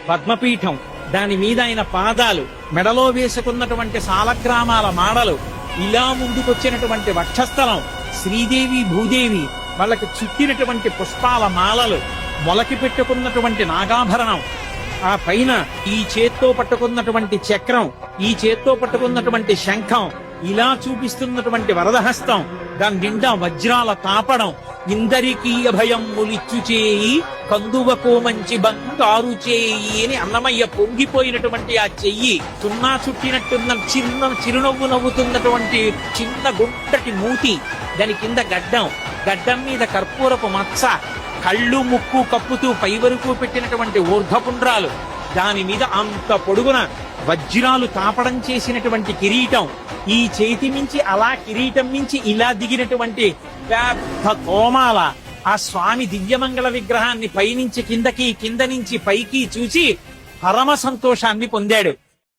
పద్మపీఠం, దాని మీద ఆయన పాదాలు, మెడలో వేసుకున్నటువంటి సాలగ్రామాల మాడలు, ఇలా ముందుకొచ్చినటువంటి వక్షస్థలం, శ్రీదేవి భూదేవి వాళ్ళకి చుట్టినటువంటి పుష్పాల మాలలు, మొలకి పెట్టుకున్నటువంటి నాగాభరణం, ఆ పైన ఈ చేత్తో పట్టుకున్నటువంటి చక్రం, ఈ చేత్తో పట్టుకున్నటువంటి శంఖం, ఇలా చూపిస్తున్నటువంటి వరదహస్తం, దాని నిండా వజ్రాల తాపడం, ఇందరికీ అభయం ములిచ్చు చేయి కందువకో మంచి బంగారు చేయి అని అన్నమయ్య పొంగిపోయినటువంటి ఆ చెయ్యి, చున్నా చుట్టినట్టున్న చిన్న చిరునవ్వు నవ్వుతున్నటువంటి చిన్న గుంటటి మూతి, దాని కింద గడ్డం మీద కర్పూరపు మచ్చ, కళ్ళు ముక్కు కప్పుతూ పై వరకు పెట్టినటువంటి ఊర్ధ్వపుండ్రాలు, దాని మీద అంత పొడుగున వజ్రాలు తాపడం చేసినటువంటి కిరీటం, ఈ చేతి మించి అలా కిరీటం మించి ఇలా దిగినటువంటి పెద్ద తోమాల, ఆ స్వామి దివ్యమంగళ విగ్రహాన్ని పైనుంచి కిందకి, కింద నుంచి పైకి చూసి పరమ సంతోషాన్ని పొందాడు.